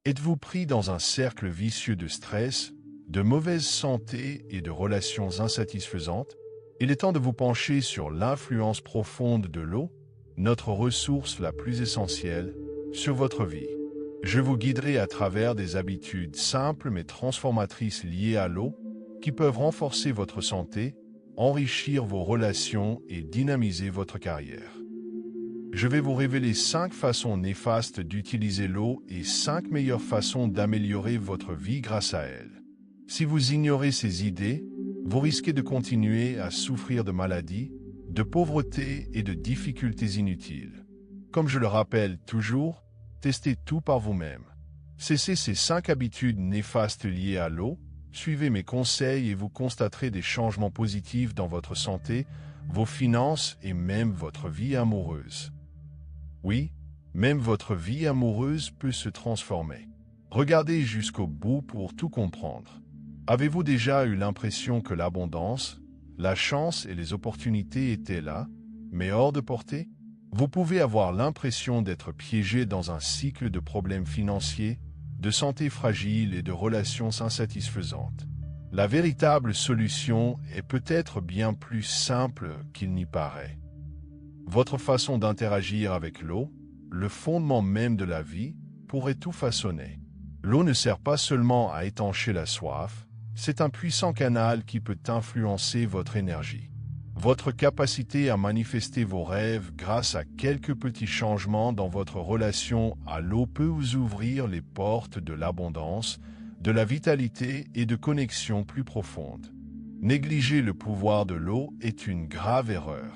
Êtes-vous pris dans un cercle vicieux de stress, de mauvaise santé et de relations insatisfaisantes? Il est temps de vous pencher sur l'influence profonde de l'eau, notre ressource la plus essentielle, sur votre vie. Je vous guiderai à travers des habitudes simples mais transformatrices liées à l'eau qui peuvent renforcer votre santé, enrichir vos relations et dynamiser votre carrière. Je vais vous révéler 5 façons néfastes d'utiliser l'eau et 5 meilleures façons d'améliorer votre vie grâce à elle. Si vous ignorez ces idées, vous risquez de continuer à souffrir de maladies, de pauvreté et de difficultés inutiles. Comme je le rappelle toujours, testez tout par vous-même. Cessez ces 5 habitudes néfastes liées à l'eau, suivez mes conseils et vous constaterez des changements positifs dans votre santé, vos finances et même votre vie amoureuse. Oui, même votre vie amoureuse peut se transformer. Regardez jusqu'au bout pour tout comprendre. Avez-vous déjà eu l'impression que l'abondance, la chance et les opportunités étaient là, mais hors de portée? Vous pouvez avoir l'impression d'être piégé dans un cycle de problèmes financiers, de santé fragile et de relations insatisfaisantes. La véritable solution est peut-être bien plus simple qu'il n'y paraît. Votre façon d'interagir avec l'eau, le fondement même de la vie, pourrait tout façonner. L'eau ne sert pas seulement à étancher la soif, c'est un puissant canal qui peut influencer votre énergie. Votre capacité à manifester vos rêves grâce à quelques petits changements dans votre relation à l'eau peut vous ouvrir les portes de l'abondance, de la vitalité et de connexions plus profondes. Négliger le pouvoir de l'eau est une grave erreur.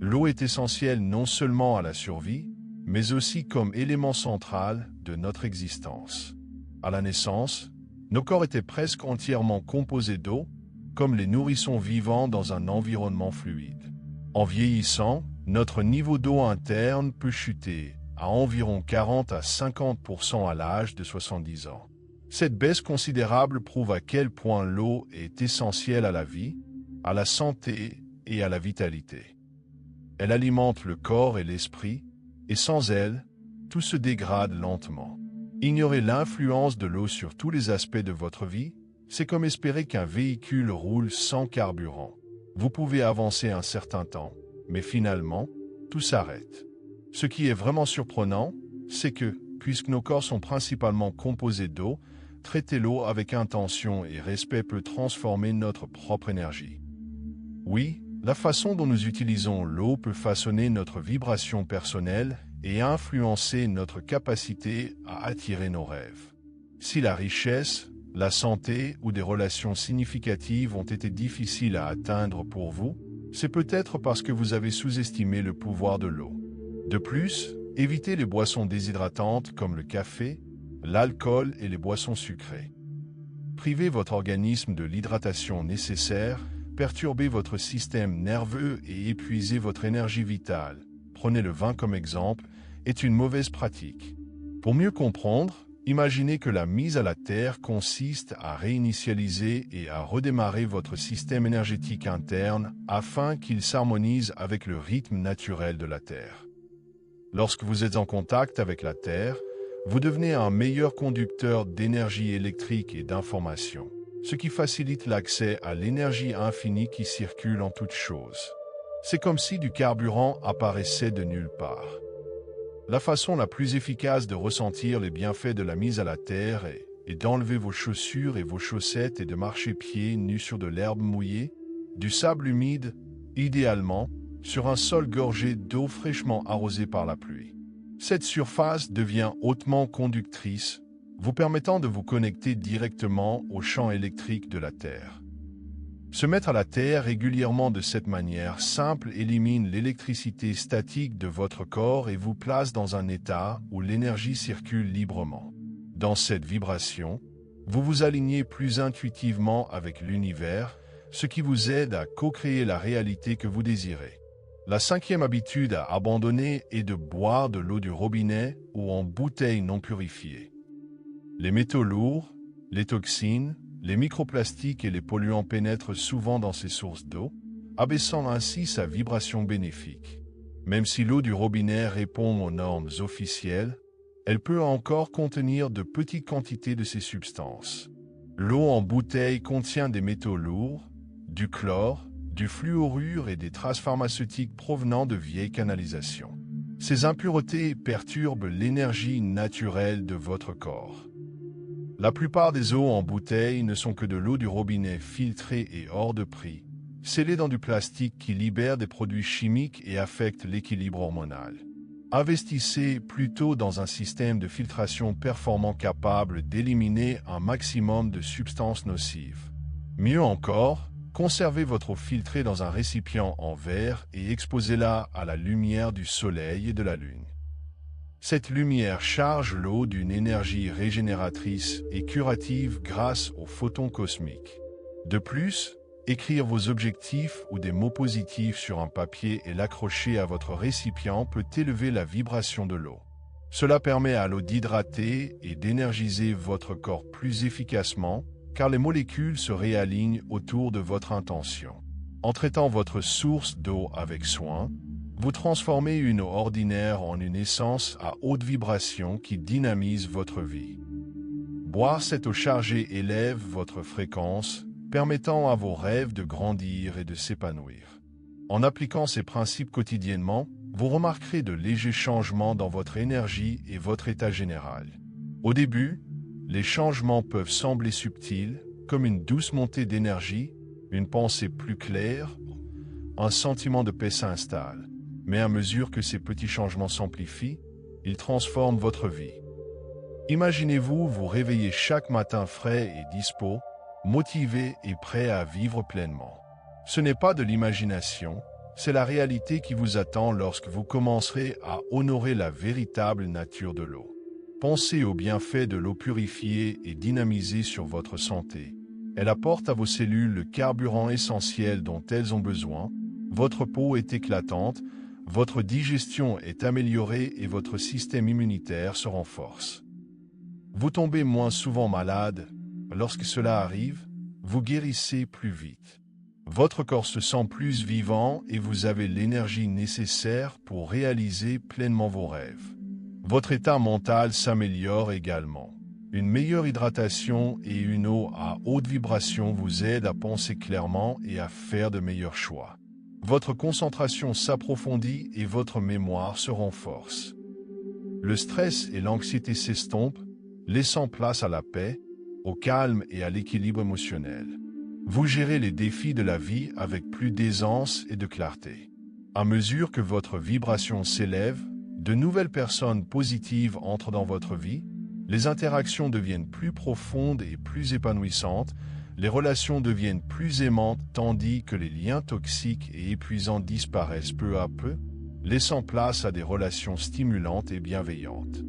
L'eau est essentielle non seulement à la survie, mais aussi comme élément central de notre existence. À la naissance, nos corps étaient presque entièrement composés d'eau, comme les nourrissons vivants dans un environnement fluide. En vieillissant, notre niveau d'eau interne peut chuter à environ 40 à 50% à l'âge de 70 ans. Cette baisse considérable prouve à quel point l'eau est essentielle à la vie, à la santé et à la vitalité. Elle alimente le corps et l'esprit, et sans elle, tout se dégrade lentement. Ignorer l'influence de l'eau sur tous les aspects de votre vie, c'est comme espérer qu'un véhicule roule sans carburant. Vous pouvez avancer un certain temps, mais finalement, tout s'arrête. Ce qui est vraiment surprenant, c'est que, puisque nos corps sont principalement composés d'eau, traiter l'eau avec intention et respect peut transformer notre propre énergie. Oui, la façon dont nous utilisons l'eau peut façonner notre vibration personnelle et influencer notre capacité à attirer nos rêves. Si la richesse, la santé ou des relations significatives ont été difficiles à atteindre pour vous, c'est peut-être parce que vous avez sous-estimé le pouvoir de l'eau. De plus, évitez les boissons déshydratantes comme le café, l'alcool et les boissons sucrées. Privez votre organisme de l'hydratation nécessaire, perturbez votre système nerveux et épuisez votre énergie vitale. Prenez le vin comme exemple, est une mauvaise pratique. Pour mieux comprendre, imaginez que la mise à la terre consiste à réinitialiser et à redémarrer votre système énergétique interne afin qu'il s'harmonise avec le rythme naturel de la Terre. Lorsque vous êtes en contact avec la Terre, vous devenez un meilleur conducteur d'énergie électrique et d'information, ce qui facilite l'accès à l'énergie infinie qui circule en toutes choses. C'est comme si du carburant apparaissait de nulle part. La façon la plus efficace de ressentir les bienfaits de la mise à la terre est d'enlever vos chaussures et vos chaussettes et de marcher pieds nus sur de l'herbe mouillée, du sable humide, idéalement, sur un sol gorgé d'eau fraîchement arrosée par la pluie. Cette surface devient hautement conductrice, vous permettant de vous connecter directement au champ électrique de la Terre. Se mettre à la terre régulièrement de cette manière simple élimine l'électricité statique de votre corps et vous place dans un état où l'énergie circule librement. Dans cette vibration, vous vous alignez plus intuitivement avec l'univers, ce qui vous aide à co-créer la réalité que vous désirez. La 5e habitude à abandonner est de boire de l'eau du robinet ou en bouteille non purifiée. Les métaux lourds, les toxines, les microplastiques et les polluants pénètrent souvent dans ces sources d'eau, abaissant ainsi sa vibration bénéfique. Même si l'eau du robinet répond aux normes officielles, Elle peut encore contenir de petites quantités de ces substances. L'eau en bouteille contient des métaux lourds, du chlore, du fluorure et des traces pharmaceutiques provenant de vieilles canalisations. Ces impuretés perturbent l'énergie naturelle de votre corps. La plupart des eaux en bouteille ne sont que de l'eau du robinet filtrée et hors de prix, scellée dans du plastique qui libère des produits chimiques et affecte l'équilibre hormonal. Investissez plutôt dans un système de filtration performant capable d'éliminer un maximum de substances nocives. Mieux encore, conservez votre eau filtrée dans un récipient en verre et exposez-la à la lumière du soleil et de la lune. Cette lumière charge l'eau d'une énergie régénératrice et curative grâce aux photons cosmiques. De plus, écrire vos objectifs ou des mots positifs sur un papier et l'accrocher à votre récipient peut élever la vibration de l'eau. Cela permet à l'eau d'hydrater et d'énergiser votre corps plus efficacement, car les molécules se réalignent autour de votre intention. En traitant votre source d'eau avec soin, vous transformez une eau ordinaire en une essence à haute vibration qui dynamise votre vie. Boire cette eau chargée élève votre fréquence, permettant à vos rêves de grandir et de s'épanouir. En appliquant ces principes quotidiennement, vous remarquerez de légers changements dans votre énergie et votre état général. Au début, les changements peuvent sembler subtils, comme une douce montée d'énergie, une pensée plus claire, un sentiment de paix s'installe. Mais à mesure que ces petits changements s'amplifient, ils transforment votre vie. Imaginez-vous vous réveiller chaque matin frais et dispos, motivé et prêt à vivre pleinement. Ce n'est pas de l'imagination, c'est la réalité qui vous attend lorsque vous commencerez à honorer la véritable nature de l'eau. Pensez aux bienfaits de l'eau purifiée et dynamisée sur votre santé. Elle apporte à vos cellules le carburant essentiel dont elles ont besoin, votre peau est éclatante, votre digestion est améliorée et votre système immunitaire se renforce. Vous tombez moins souvent malade. Lorsque cela arrive, vous guérissez plus vite. Votre corps se sent plus vivant et vous avez l'énergie nécessaire pour réaliser pleinement vos rêves. Votre état mental s'améliore également. Une meilleure hydratation et une eau à haute vibration vous aident à penser clairement et à faire de meilleurs choix. Votre concentration s'approfondit et votre mémoire se renforce. Le stress et l'anxiété s'estompent, laissant place à la paix, au calme et à l'équilibre émotionnel. Vous gérez les défis de la vie avec plus d'aisance et de clarté. À mesure que votre vibration s'élève, de nouvelles personnes positives entrent dans votre vie, les interactions deviennent plus profondes et plus épanouissantes, les relations deviennent plus aimantes tandis que les liens toxiques et épuisants disparaissent peu à peu, laissant place à des relations stimulantes et bienveillantes.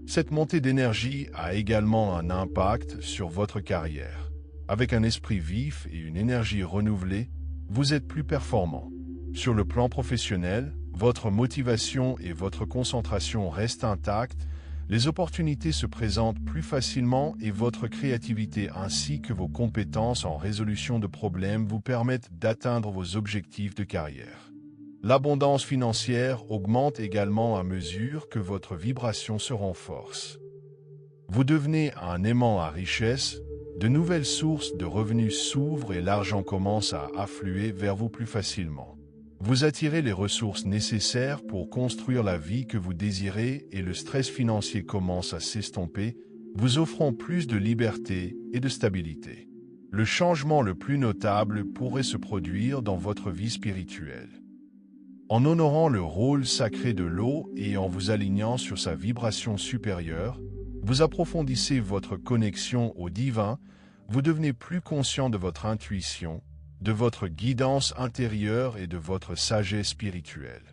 Cette montée d'énergie a également un impact sur votre carrière. Avec un esprit vif et une énergie renouvelée, vous êtes plus performant. Sur le plan professionnel, votre motivation et votre concentration restent intactes, les opportunités se présentent plus facilement et votre créativité ainsi que vos compétences en résolution de problèmes vous permettent d'atteindre vos objectifs de carrière. L'abondance financière augmente également à mesure que votre vibration se renforce. Vous devenez un aimant à richesse, de nouvelles sources de revenus s'ouvrent et l'argent commence à affluer vers vous plus facilement. Vous attirez les ressources nécessaires pour construire la vie que vous désirez et le stress financier commence à s'estomper, vous offrant plus de liberté et de stabilité. Le changement le plus notable pourrait se produire dans votre vie spirituelle. En honorant le rôle sacré de l'eau et en vous alignant sur sa vibration supérieure, vous approfondissez votre connexion au divin, vous devenez plus conscient de votre intuition, de votre guidance intérieure et de votre sagesse spirituelle.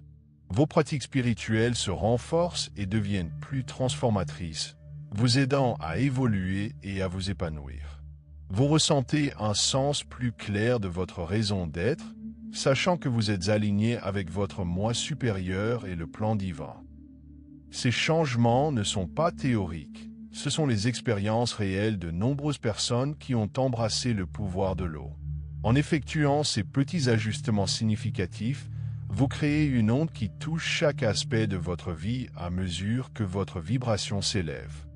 Vos pratiques spirituelles se renforcent et deviennent plus transformatrices, vous aidant à évoluer et à vous épanouir. Vous ressentez un sens plus clair de votre raison d'être, sachant que vous êtes aligné avec votre moi supérieur et le plan divin. Ces changements ne sont pas théoriques, ce sont les expériences réelles de nombreuses personnes qui ont embrassé le pouvoir de l'eau. En effectuant ces petits ajustements significatifs, Vous créez une onde qui touche chaque aspect de votre vie à mesure que votre vibration s'élève.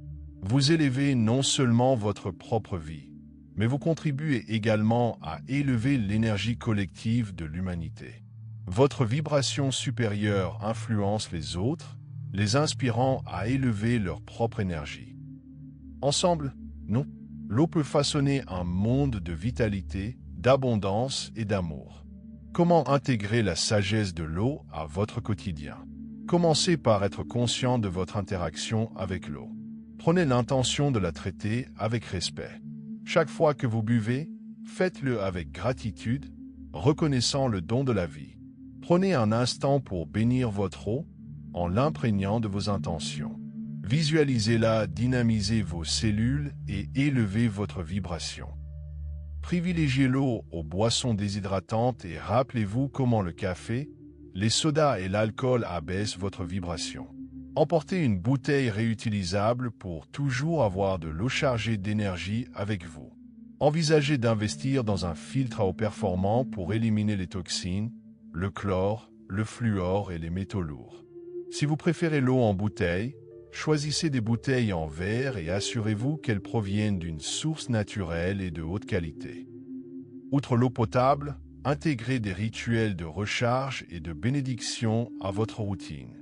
Vous élevez non seulement votre propre vie, mais vous contribuez également à élever l'énergie collective de l'humanité. Votre vibration supérieure influence les autres, les inspirant à élever leur propre énergie. Ensemble, l'eau peut façonner un monde de vitalité, d'abondance et d'amour. Comment intégrer la sagesse de l'eau à votre quotidien? Commencez par être conscient de votre interaction avec l'eau. Prenez l'intention de la traiter avec respect. Chaque fois que vous buvez, faites-le avec gratitude, reconnaissant le don de la vie. Prenez un instant pour bénir votre eau en l'imprégnant de vos intentions. Visualisez-la dynamiser vos cellules et élever votre vibration. Privilégiez l'eau aux boissons déshydratantes et rappelez-vous comment le café, les sodas et l'alcool abaissent votre vibration. Emportez une bouteille réutilisable pour toujours avoir de l'eau chargée d'énergie avec vous. Envisagez d'investir dans un filtre à eau performant pour éliminer les toxines, le chlore, le fluor et les métaux lourds. Si vous préférez l'eau en bouteille, choisissez des bouteilles en verre et assurez-vous qu'elles proviennent d'une source naturelle et de haute qualité. Outre l'eau potable, intégrez des rituels de recharge et de bénédiction à votre routine.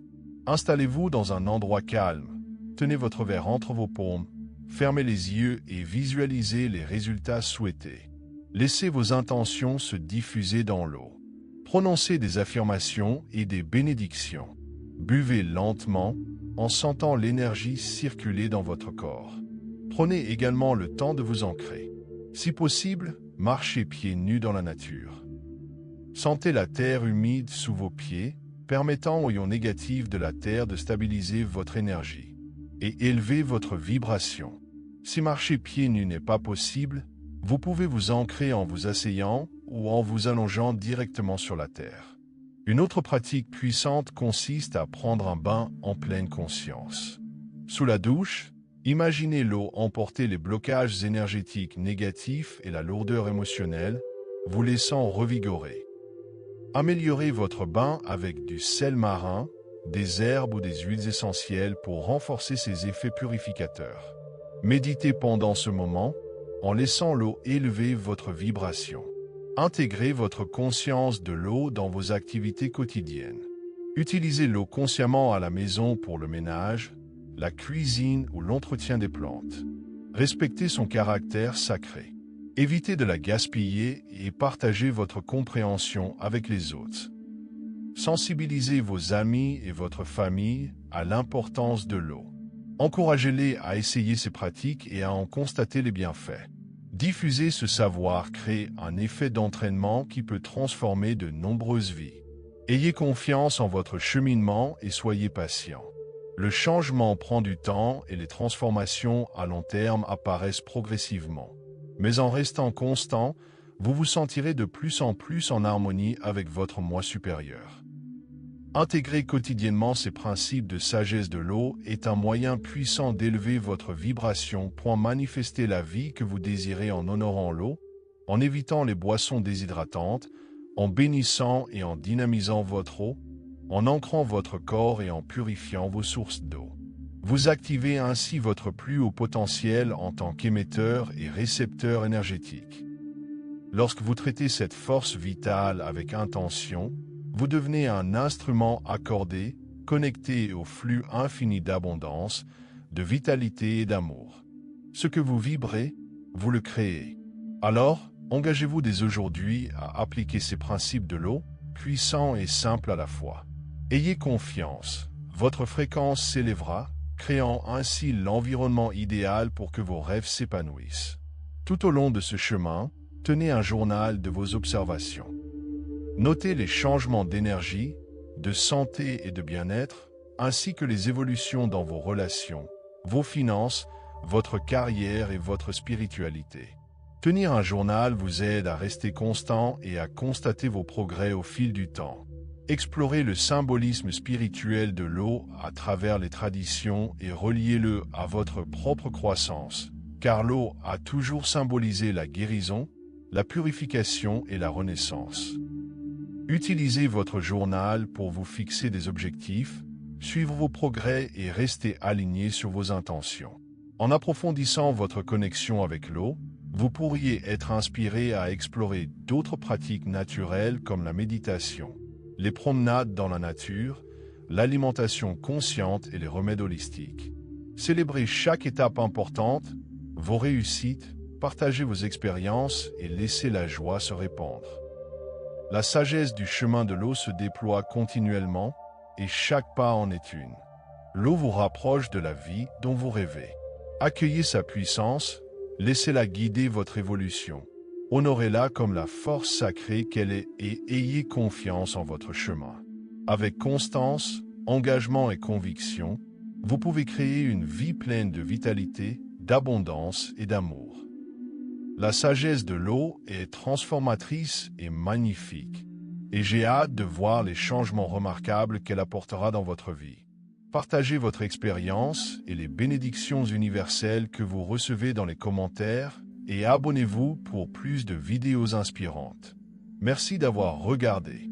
Installez-vous dans un endroit calme, tenez votre verre entre vos paumes, fermez les yeux et visualisez les résultats souhaités. Laissez vos intentions se diffuser dans l'eau. Prononcez des affirmations et des bénédictions. Buvez lentement, en sentant l'énergie circuler dans votre corps. Prenez également le temps de vous ancrer. Si possible, marchez pieds nus dans la nature. Sentez la terre humide sous vos pieds, permettant aux ions négatifs de la terre de stabiliser votre énergie et élever votre vibration. Si marcher pieds nus n'est pas possible, vous pouvez vous ancrer en vous asseyant ou en vous allongeant directement sur la terre. Une autre pratique puissante consiste à prendre un bain en pleine conscience. Sous la douche, imaginez l'eau emporter les blocages énergétiques négatifs et la lourdeur émotionnelle, vous laissant revigorer. Améliorez votre bain avec du sel marin, des herbes ou des huiles essentielles pour renforcer ses effets purificateurs. Méditez pendant ce moment, en laissant l'eau élever votre vibration. Intégrez votre conscience de l'eau dans vos activités quotidiennes. Utilisez l'eau consciemment à la maison pour le ménage, la cuisine ou l'entretien des plantes. Respectez son caractère sacré. Évitez de la gaspiller et partagez votre compréhension avec les autres. Sensibilisez vos amis et votre famille à l'importance de l'eau. Encouragez-les à essayer ces pratiques et à en constater les bienfaits. Diffuser ce savoir crée un effet d'entraînement qui peut transformer de nombreuses vies. Ayez confiance en votre cheminement et soyez patient. Le changement prend du temps et les transformations à long terme apparaissent progressivement. Mais en restant constant, vous vous sentirez de plus en harmonie avec votre moi supérieur. Intégrer quotidiennement ces principes de sagesse de l'eau est un moyen puissant d'élever votre vibration pour manifester la vie que vous désirez en honorant l'eau, en évitant les boissons déshydratantes, en bénissant et en dynamisant votre eau, en ancrant votre corps et en purifiant vos sources d'eau. Vous activez ainsi votre plus haut potentiel en tant qu'émetteur et récepteur énergétique. Lorsque vous traitez cette force vitale avec intention, vous devenez un instrument accordé, connecté au flux infini d'abondance, de vitalité et d'amour. Ce que vous vibrez, vous le créez. Alors, engagez-vous dès aujourd'hui à appliquer ces principes de l'eau, puissants et simples à la fois. Ayez confiance, votre fréquence s'élèvera, créant ainsi l'environnement idéal pour que vos rêves s'épanouissent. Tout au long de ce chemin, tenez un journal de vos observations. Notez les changements d'énergie, de santé et de bien-être, ainsi que les évolutions dans vos relations, vos finances, votre carrière et votre spiritualité. Tenir un journal vous aide à rester constant et à constater vos progrès au fil du temps. Explorez le symbolisme spirituel de l'eau à travers les traditions et reliez-le à votre propre croissance, car l'eau a toujours symbolisé la guérison, la purification et la renaissance. Utilisez votre journal pour vous fixer des objectifs, suivre vos progrès et rester aligné sur vos intentions. En approfondissant votre connexion avec l'eau, vous pourriez être inspiré à explorer d'autres pratiques naturelles comme la méditation, les promenades dans la nature, l'alimentation consciente et les remèdes holistiques. Célébrez chaque étape importante, vos réussites, partagez vos expériences et laissez la joie se répandre. La sagesse du chemin de l'eau se déploie continuellement et chaque pas en est une. L'eau vous rapproche de la vie dont vous rêvez. Accueillez sa puissance, laissez-la guider votre évolution. Honorez-la comme la force sacrée qu'elle est et ayez confiance en votre chemin. Avec constance, engagement et conviction, vous pouvez créer une vie pleine de vitalité, d'abondance et d'amour. La sagesse de l'eau est transformatrice et magnifique, et j'ai hâte de voir les changements remarquables qu'elle apportera dans votre vie. Partagez votre expérience et les bénédictions universelles que vous recevez dans les commentaires et abonnez-vous pour plus de vidéos inspirantes. Merci d'avoir regardé.